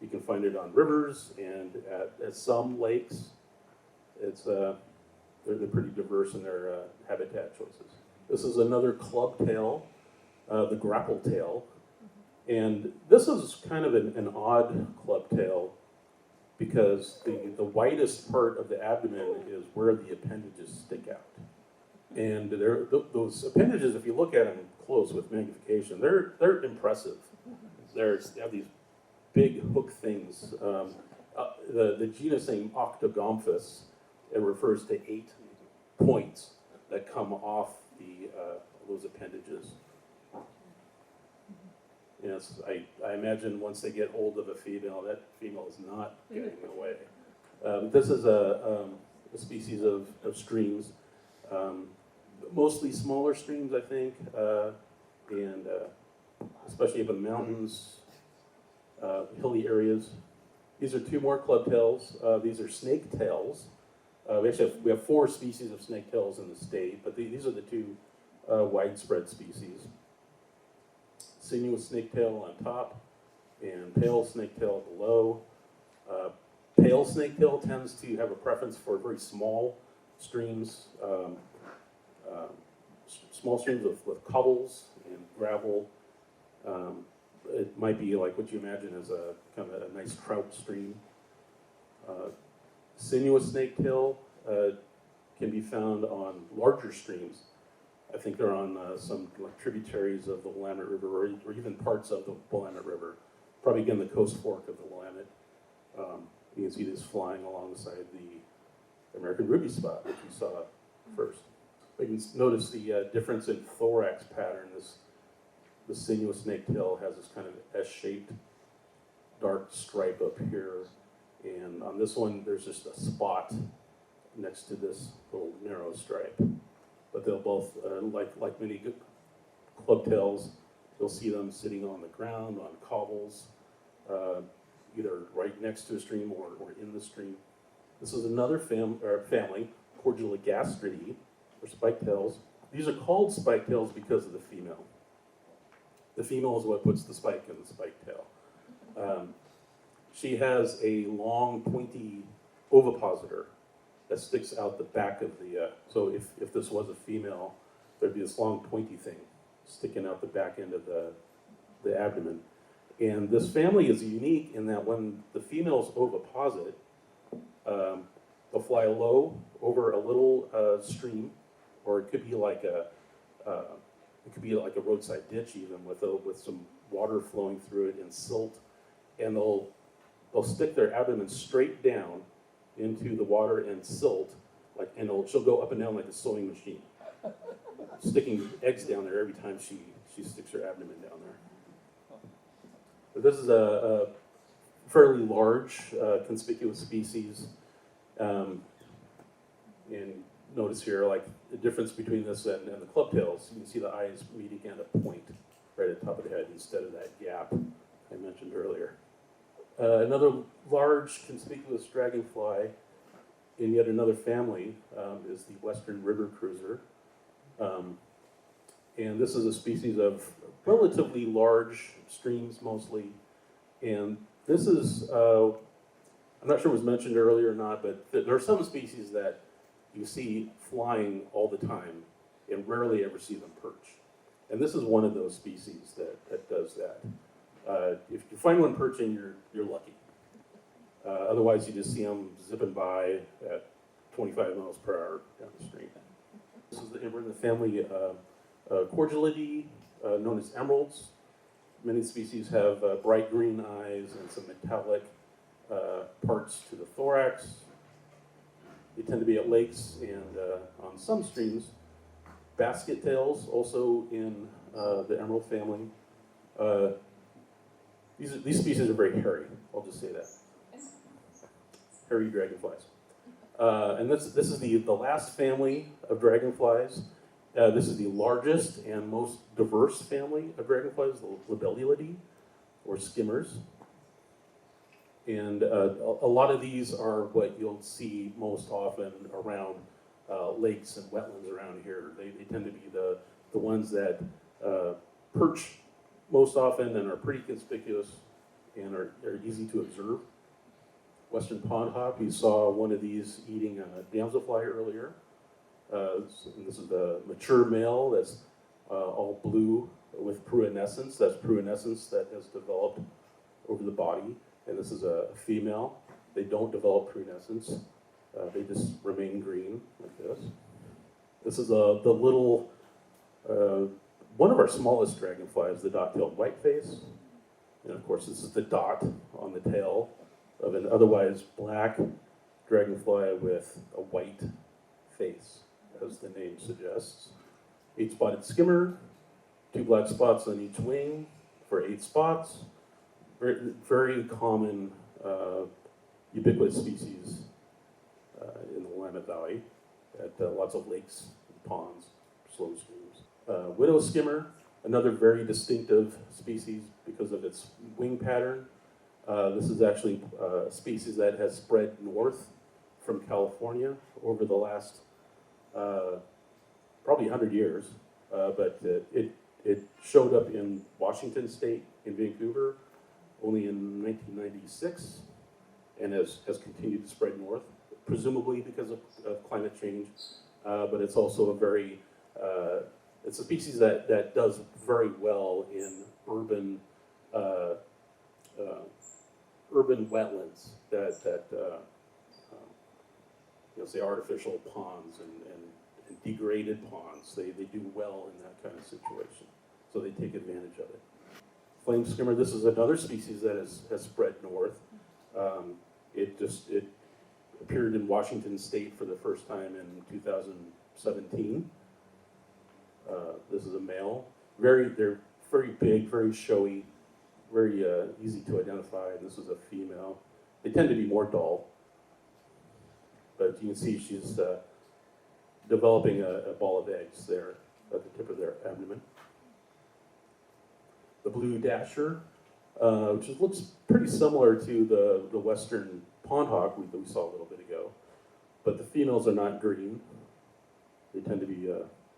You can find it on rivers and at some lakes. They're pretty diverse in their habitat choices. This is another clubtail, the grappletail. And this is kind of an odd clubtail because the widest part of the abdomen is where the appendages stick out. And those appendages, if you look at them close with magnification, they're impressive. They have these big hook things. The genus name Octogomphus, it refers to 8 points that come off those appendages. Yes, I imagine once they get hold of a female, that female is not getting away. This is a species of streams, mostly smaller streams, I think, and especially up in the mountains, hilly areas. These are two more clubtails. These are snaketails. We have 4 species of snaketails in the state, but these are the 2 widespread species. Sinuous snaketail on top and pale snaketail below. Pale snaketail tends to have a preference for very small streams, small streams with cobbles and gravel. It might be like what you imagine as a kind of a nice trout stream. Sinuous snaketail can be found on larger streams. I think they're on some like tributaries of the Willamette River, or even parts of the Willamette River. Probably again the coast fork of the Willamette. You can see this flying alongside the American ruby spot, which we saw first. You can notice the difference in thorax pattern. The sinuous snaketail has this kind of S-shaped dark stripe up here, and on this one there's just a spot next to this little narrow stripe. But they'll both, like many good clubtails, you'll see them sitting on the ground, on cobbles, either right next to a stream or in the stream. This is another family, Corduligastridae, or spiketails. These are called spiketails because of the female. The female is what puts the spike in the spiketail. She has a long, pointy ovipositor that sticks out the back of the, so if this was a female, there'd be this long, pointy thing sticking out the back end of the abdomen. And this family is unique in that when the females oviposit, they'll fly low over a little stream, or it could be like a roadside ditch even with some water flowing through it and silt, and they'll stick their abdomen straight down into the water and silt, and she'll go up and down like a sewing machine, sticking eggs down there every time she sticks her abdomen down there. But this is a fairly large, conspicuous species. And notice here, like the difference between this and the clubtails. You can see the eyes meeting at a point right at the top of the head instead of that gap I mentioned earlier. Another large, conspicuous dragonfly in yet another family is the western river cruiser. And this is a species of relatively large streams mostly. And this is, I'm not sure it was mentioned earlier or not, but there are some species that you see flying all the time and rarely ever see them perch. And this is one of those species that does that. If you find one perching, you're lucky. Otherwise, you just see them zipping by at 25 miles per hour down the street. We're in the family Cordulidae, known as emeralds. Many species have bright green eyes and some metallic parts to the thorax. They tend to be at lakes and on some streams. Basket tails, also in the emerald family. These species are very hairy, I'll just say that. Hairy dragonflies. And this is the last family of dragonflies. This is the largest and most diverse family of dragonflies, the Libellulidae, or skimmers. And a lot of these are what you'll see most often around lakes and wetlands around here. They tend to be the ones that perch most often and are pretty conspicuous and are easy to observe. Western pond hop, we saw one of these eating a damselfly earlier. This is the mature male that's all blue with pruinescence. That's pruinescence that has developed over the body. And this is a female. They don't develop pruinescence. They just remain green like this. This is the little, one of our smallest dragonflies, the dot-tailed whiteface. And of course, this is the dot on the tail of an otherwise black dragonfly with a white face, as the name suggests. 8-spotted skimmer, 2 black spots on each wing for 8 spots. Very, very common, ubiquitous species in the Willamette Valley at lots of lakes, ponds, slow streams. Widow skimmer, another very distinctive species because of its wing pattern. This is actually a species that has spread north from California over the last probably 100 years, but it showed up in Washington State, in Vancouver, only in 1996, and has continued to spread north, presumably because of climate change, but it's also a very, it's a species that does very well in urban wetlands that say artificial ponds and degraded ponds. They do well in that kind of situation, so they take advantage of it. Flame skimmer, this is another species that has spread north. It appeared in Washington State for the first time in 2017. This is a male. They're very big, very showy, very easy to identify. And this is a female. They tend to be more dull, but you can see she's developing a ball of eggs there at the tip of their abdomen. The blue dasher, which looks pretty similar to the western pond hawk that we saw a little bit ago, but the females are not green. They tend to be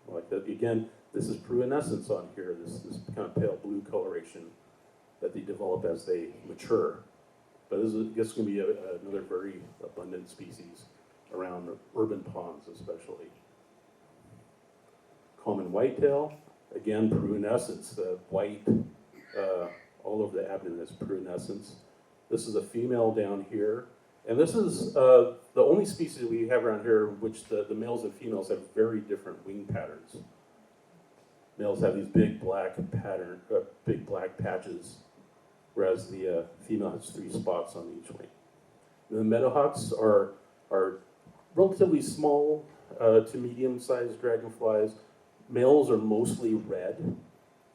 like that. Again, this is pruinescence on here, this kind of pale blue coloration that they develop as they mature. But this is going to be another very abundant species around urban ponds especially. Common whitetail, again, pruinescence, the white all over the abdomen is pruinescence. This is a female down here. And this is the only species we have around here in which the males and females have very different wing patterns. Males have these big black patches, whereas the female has 3 spots on each wing. The meadowhawks are relatively small to medium-sized dragonflies. Males are mostly red,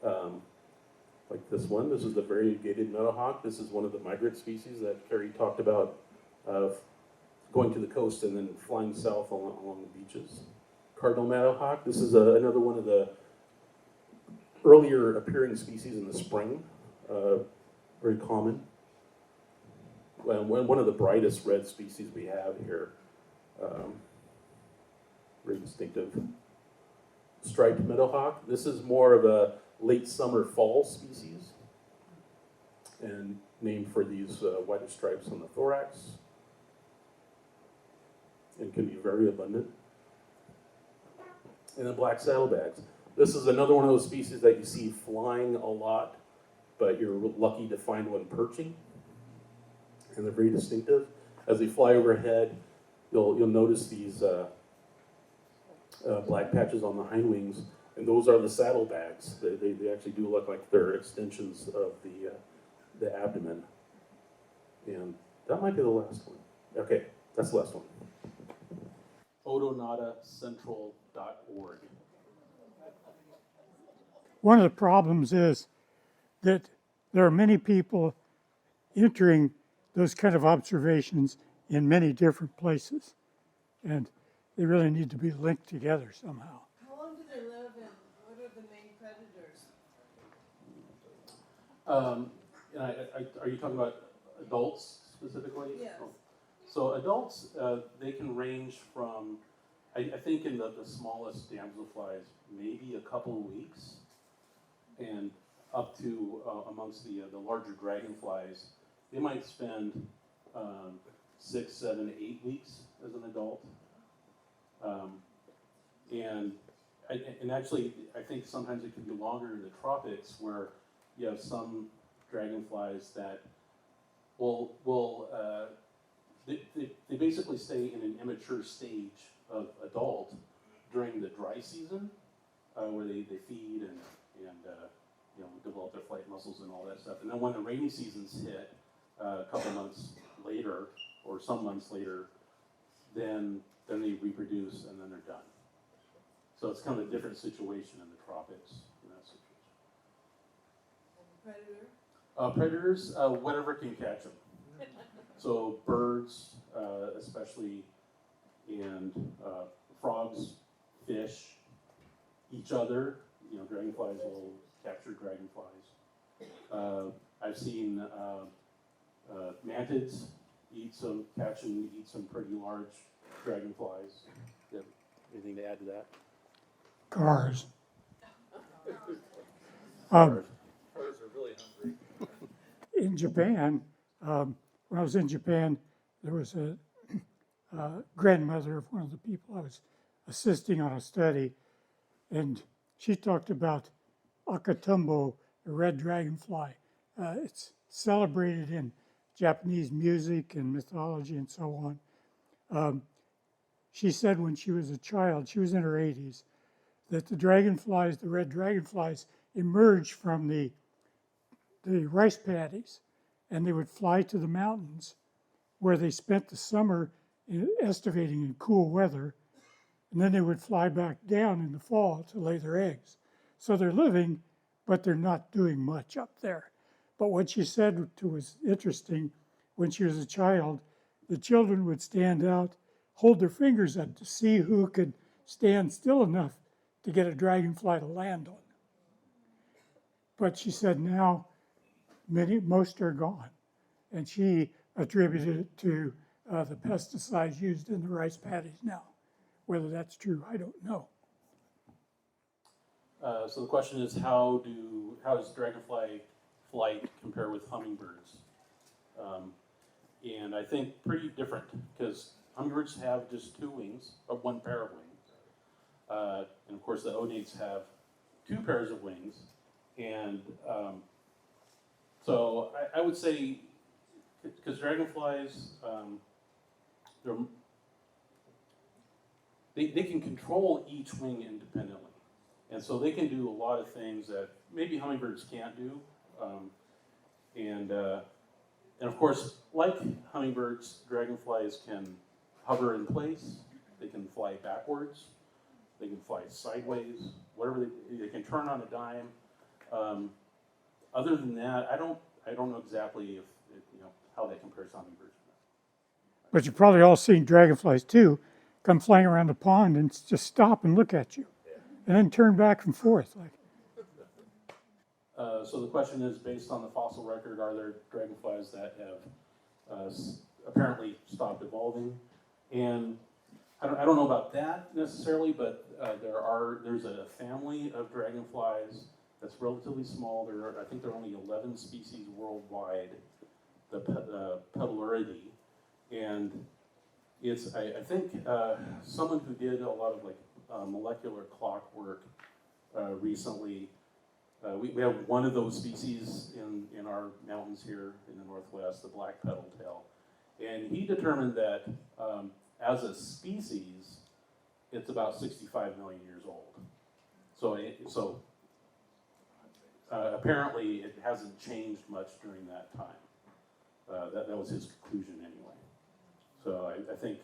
like this one. This is the variegated meadowhawk. This is one of the migrant species that Cary talked about, going to the coast and then flying south along the beaches. Cardinal meadowhawk. This is another one of the earlier appearing species in the spring, very common. One of the brightest red species we have here, very distinctive. Striped meadowhawk. This is more of a late summer fall species, and named for these whitish stripes on the thorax, and can be very abundant. And then black saddlebags. This is another one of those species that you see flying a lot, but you're lucky to find one perching, and they're very distinctive. As they fly overhead, you'll notice these black patches on the hind wings, and those are the saddlebags. They actually do look like they're extensions of the abdomen. And that might be the last one. Okay, that's the last one. Odonatacentral.org. One of the problems is that there are many people entering those kind of observations in many different places, and they really need to be linked together somehow. How long do they live and what are the main predators? Are you talking about adults specifically? Yes. Oh. So adults, they can range from, I think in the smallest damselflies, maybe a couple of weeks, and up to amongst the larger dragonflies, they might spend 6, 7, 8 weeks as an adult. And actually, I think sometimes it could be longer in the tropics, where you have some dragonflies that they basically stay in an immature stage of adult during the dry season, where they feed and develop their flight muscles and all that stuff. And then when the rainy seasons hit, a couple months later, or some months later, then they reproduce and then they're done. So it's kind of a different situation in the tropics in that situation. And Predators, whatever can catch them. So birds, especially and frogs, fish, each other. Dragonflies will capture dragonflies. I've seen mantids catch and eat some pretty large dragonflies. You have anything to add to that? Cars. Cars. Cars are really hungry. In Japan, when I was in Japan, there was a grandmother of one of the people I was assisting on a study, and she talked about akatumbo, the red dragonfly. It's celebrated in Japanese music and mythology and so on. She said when she was a child, she was in her 80s, that the dragonflies, the red dragonflies, emerged from the rice paddies, and they would fly to the mountains where they spent the summer estivating in cool weather, and then they would fly back down in the fall to lay their eggs. So they're living, but they're not doing much up there. But what she said was interesting, when she was a child, the children would stand out, hold their fingers up to see who could stand still enough to get a dragonfly to land on. But she said now most are gone. And she attributed it to the pesticides used in the rice paddies now. Whether that's true, I don't know. So the question is, how does dragonfly flight compare with hummingbirds? And I think pretty different, because hummingbirds have just two wings, or one pair of wings. And of course the onates have two pairs of wings. And so I would say, because dragonflies, they can control each wing independently. And so they can do a lot of things that maybe hummingbirds can't do. And of course, like hummingbirds, dragonflies can hover in place. They can fly backwards. They can fly sideways. Whatever they can turn on a dime. Other than that, I don't know exactly how that compares to hummingbirds. But you've probably all seen dragonflies too, come flying around the pond and just stop and look at you, and then turn back and forth. So the question is, based on the fossil record, are there dragonflies that have apparently stopped evolving? And I don't know about that necessarily, but there's a family of dragonflies that's relatively small. I think there are only 11 species worldwide, the Pedaluridae. And it's, I think, someone who did a lot of molecular clock work recently. We have one of those species in our mountains here in the Northwest, the black petal-tail. And he determined that as a species, it's about 65 million years old. So apparently it hasn't changed much during that time. That was his conclusion anyway. So I think,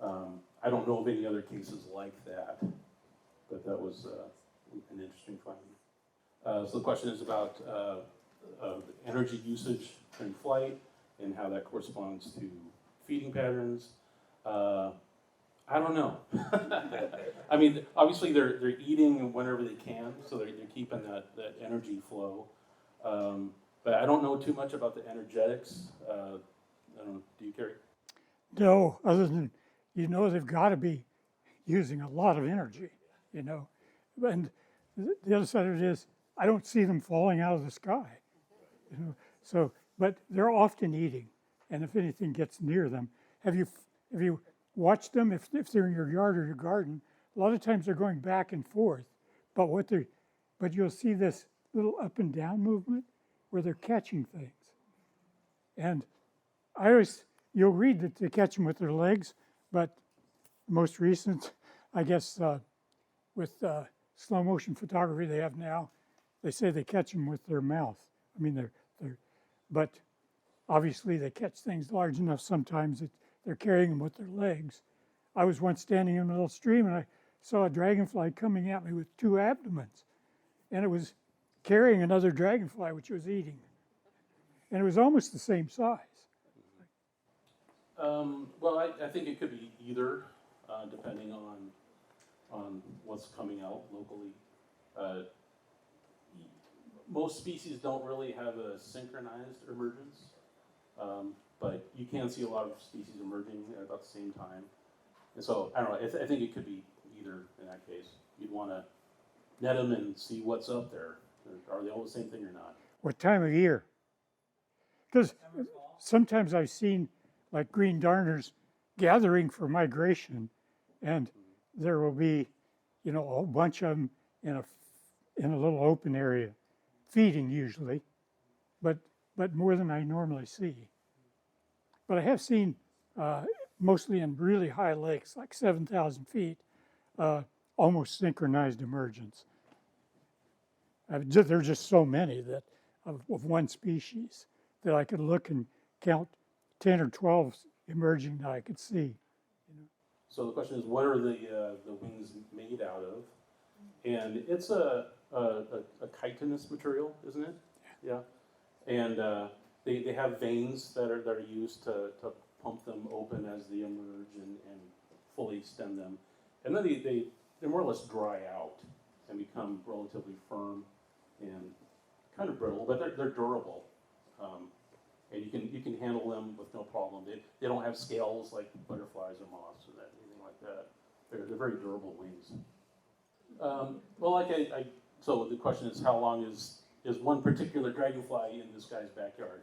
I don't know of any other cases like that, but that was an interesting finding. So the question is about energy usage in flight and how that corresponds to feeding patterns. I don't know. I mean, obviously they're eating whenever they can, so they're keeping that energy flow. But I don't know too much about the energetics. I don't know, do you, Cary? No, other than, they've got to be using a lot of energy, And the other side of it is, I don't see them falling out of the sky, So, but they're often eating, and if anything gets near them, have you watched them? If they're in your yard or your garden, a lot of times they're going back and forth, but you'll see this little up and down movement where they're catching things, and you'll read that they catch them with their legs, but most recent, I guess, with slow motion photography they have now, they say they catch them with their mouth. I mean, but obviously they catch things large enough sometimes that they're carrying them with their legs. I was once standing in a little stream and I saw a dragonfly coming at me with two abdomens, and it was carrying another dragonfly which it was eating, and it was almost the same size. Well, I think it could be either. depending on what's coming out locally. Most species don't really have a synchronized emergence, but you can see a lot of species emerging at about the same time. And so, I don't know, I think it could be either in that case. You'd want to net them and see what's up there. Are they all the same thing or not? What time of year? Because sometimes I've seen like green darners gathering for migration, and there will be, a whole bunch of them in a little open area, feeding usually, but more than I normally see. But I have seen, mostly in really high lakes, like 7,000 feet, almost synchronized emergence. There are just so many that of one species that I could look and count 10 or 12 emerging that I could see. So the question is, what are the wings made out of? And it's a chitinous material, isn't it? Yeah. And they have veins that are used to pump them open as they emerge and fully stem them. And then they more or less dry out and become relatively firm and kind of brittle, but they're durable. And you can handle them with no problem. They don't have scales like butterflies or moths or anything like that. They're very durable wings. Well, so the question is, how long is one particular dragonfly in this guy's backyard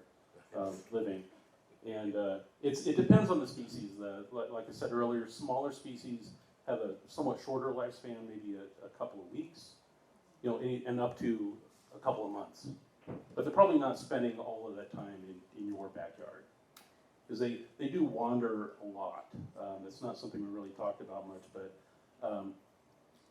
living? And it depends on the species. Like I said earlier, smaller species have a somewhat shorter lifespan, maybe a couple of weeks, and up to a couple of months. But they're probably not spending all of that time in your backyard, because they do wander a lot. It's not something we really talked about much, but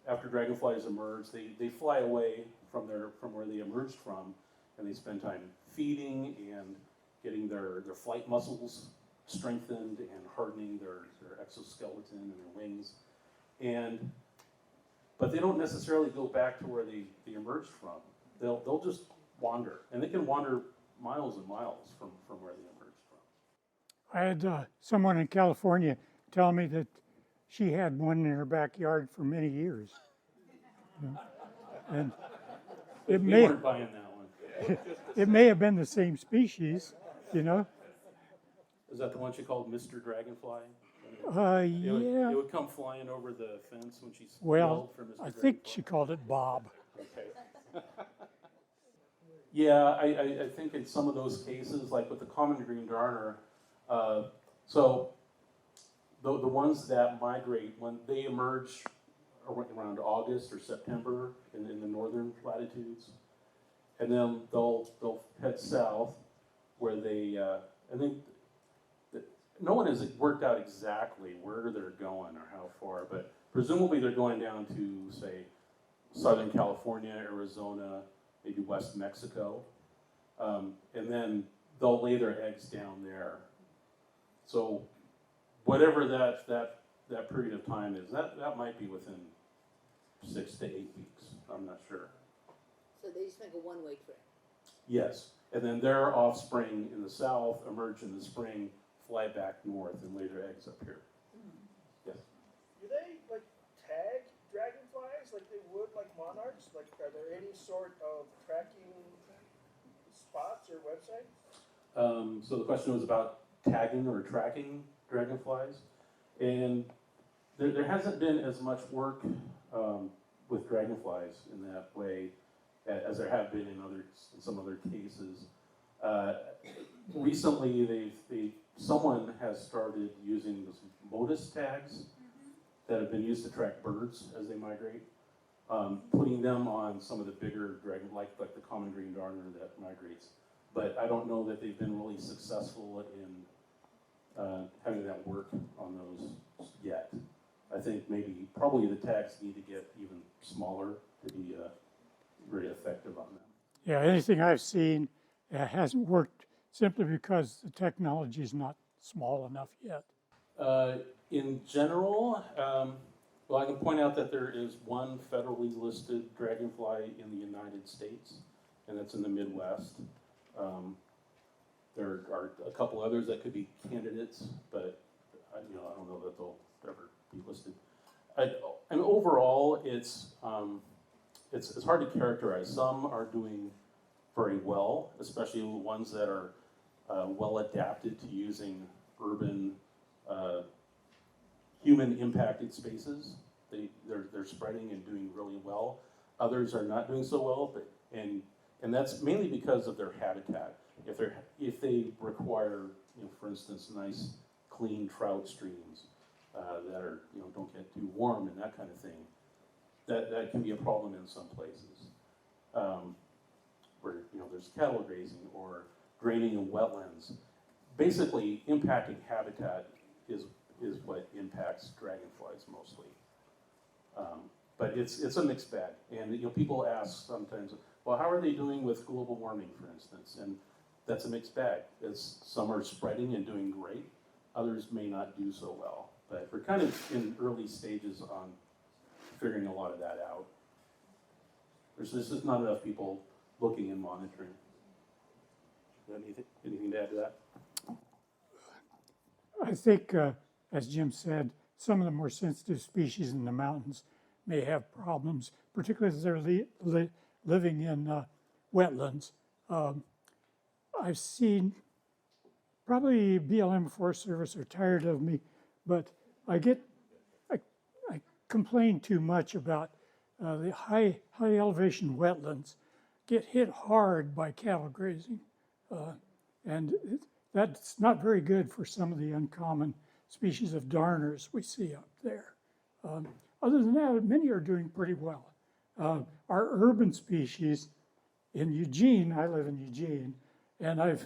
after dragonflies emerge, they fly away from where they emerged from, and they spend time feeding and getting their flight muscles strengthened and hardening their exoskeleton and their wings. But they don't necessarily go back to where they emerged from. They'll just wander, and they can wander miles and miles from where they emerged from. I had someone in California tell me that she had one in her backyard for many years. And We weren't buying that one. it may have been the same species, Is that the one she called Mr. Dragonfly? Yeah. It would come flying over the fence when she Well, yelled for Mr. I Dragonfly. think she called it Bob. Okay. Yeah, I think in some of those cases, like with the common green darner, so the ones that migrate, when they emerge around August or September in the northern latitudes, and then they'll head south where they, I think, no one has worked out exactly where they're going or how far, but presumably they're going down to, say, Southern California, Arizona, maybe West Mexico, and then they'll lay their eggs down there. So whatever that period of time is, that might be within 6 to 8 weeks. I'm not sure. So they just make a one-way trip. Yes, and then their offspring in the south emerge in the spring, fly back north, and lay their eggs up here. Yes. Do they tag dragonflies like they would monarchs? Are there any sort of tracking spots or websites? So the question was about tagging or tracking dragonflies, and there hasn't been as much work with dragonflies in that way as there have been in some other cases. Recently, someone has started using those modus tags that have been used to track birds as they migrate, putting them on some of the bigger dragon, like the common green darner that migrates. But I don't know that they've been really successful in having that work on those yet. I think probably the tags need to get even smaller to be very effective on them. Yeah, anything I've seen hasn't worked simply because the technology is not small enough yet. In general, well, I can point out that there is one federally listed dragonfly in the United States, and that's in the Midwest. There are a couple others that could be candidates, but I don't know that they'll ever be listed. And overall, it's hard to characterize. Some are doing very well, especially the ones that are well adapted to using urban, human impacted spaces. They're spreading and doing really well. Others are not doing so well, and that's mainly because of their habitat. If they require, for instance, nice clean trout streams that are don't get too warm and that kind of thing, that can be a problem in some places. Where there's cattle grazing or draining in wetlands. Basically, impacting habitat is what impacts dragonflies mostly. But it's a mixed bag, and people ask sometimes, well, how are they doing with global warming, for instance? And that's a mixed bag. Some are spreading and doing great, others may not do so well. But we're kind of in early stages on figuring a lot of that out. There's just not enough people looking and monitoring. Anything to add to that? I think, as Jim said, some of the more sensitive species in the mountains may have problems, particularly if they're living in wetlands. I've seen, probably BLM Forest Service are tired of me, but I complain too much about the high elevation wetlands get hit hard by cattle grazing. And that's not very good for some of the uncommon species of darners we see up there. Other than that, many are doing pretty well. Our urban species in Eugene, I live in Eugene, and I've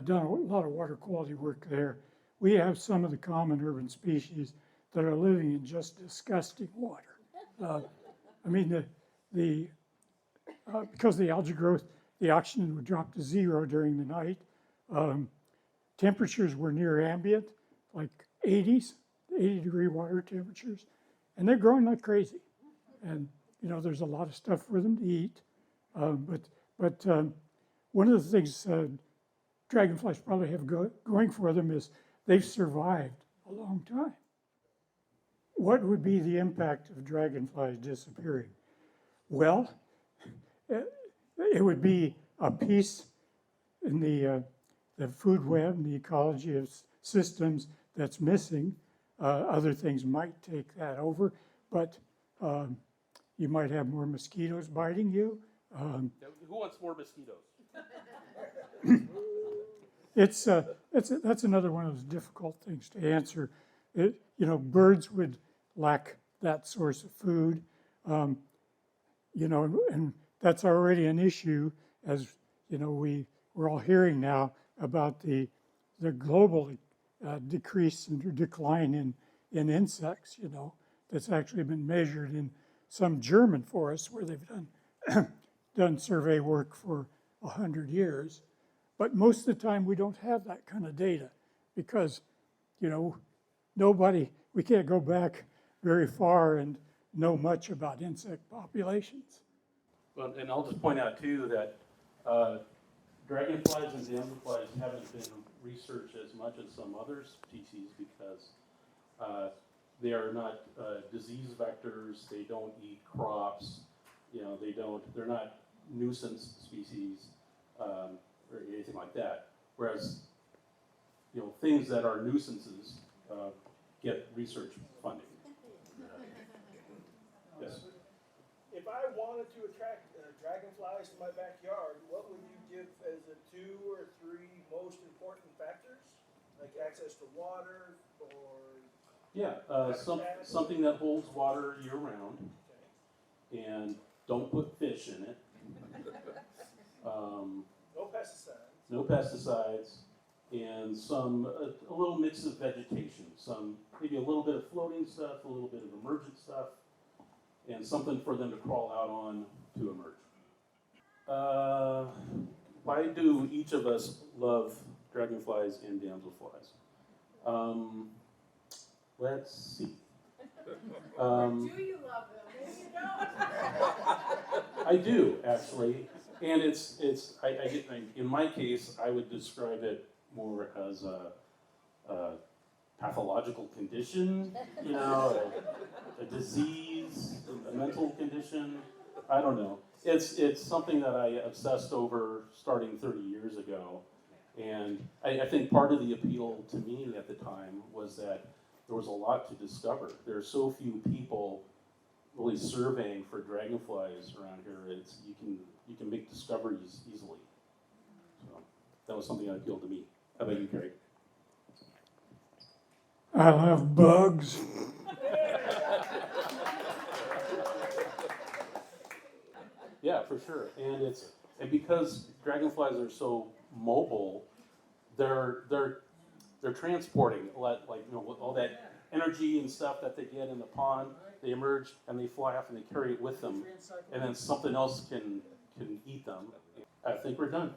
done a lot of water quality work there. We have some of the common urban species that are living in just disgusting water. Because of the algae growth, the oxygen would drop to 0 during the night. Temperatures were near ambient, like 80-degree water temperatures, and they're growing like crazy. And there's a lot of stuff for them to eat. But one of the things dragonflies probably have going for them is they've survived a long time. What would be the impact of dragonflies disappearing? Well, it would be a piece in the food web and the ecology of systems that's missing. Other things might take that over, but you might have more mosquitoes biting you. Who wants more mosquitoes? That's another one of those difficult things to answer. Birds would lack that source of food, and that's already an issue, as we're all hearing now about the global decrease and decline in insects. That's actually been measured in some German forests where they've done survey work for 100 years. But most of the time we don't have that kind of data because, we can't go back very far and know much about insect populations. Well, and I'll just point out too that dragonflies and damselflies haven't been researched as much as some other species because they are not disease vectors. They don't eat crops. They're not nuisance species or anything like that. Whereas, things that are nuisances get research funding. Yes. If I wanted to attract dragonflies to my backyard, what would you give as the 2 or 3 most important factors? Like access to water or... Yeah, something that holds water year round, okay. And don't put fish in it. No pesticides. No pesticides, and a little mix of vegetation. Maybe a little bit of floating stuff, a little bit of emergent stuff, and something for them to crawl out on to emerge. Why do each of us love dragonflies and damselflies? Let's see. Do you love them? Maybe you don't. I do, actually. And in my case, I would describe it more as pathological condition, you know, a disease, a mental condition. I don't know. It's something that I obsessed over starting 30 years ago. And I think part of the appeal to me at the time was that there was a lot to discover. There are so few people really surveying for dragonflies around here. You can make discoveries easily. So that was something that appealed to me. How about you, Cary? I love bugs. Yeah, for sure. And because dragonflies are so mobile, they're transporting all that energy and stuff that they get in the pond. They emerge and they fly off and they carry it with them, and then something else can eat them. I think we're done.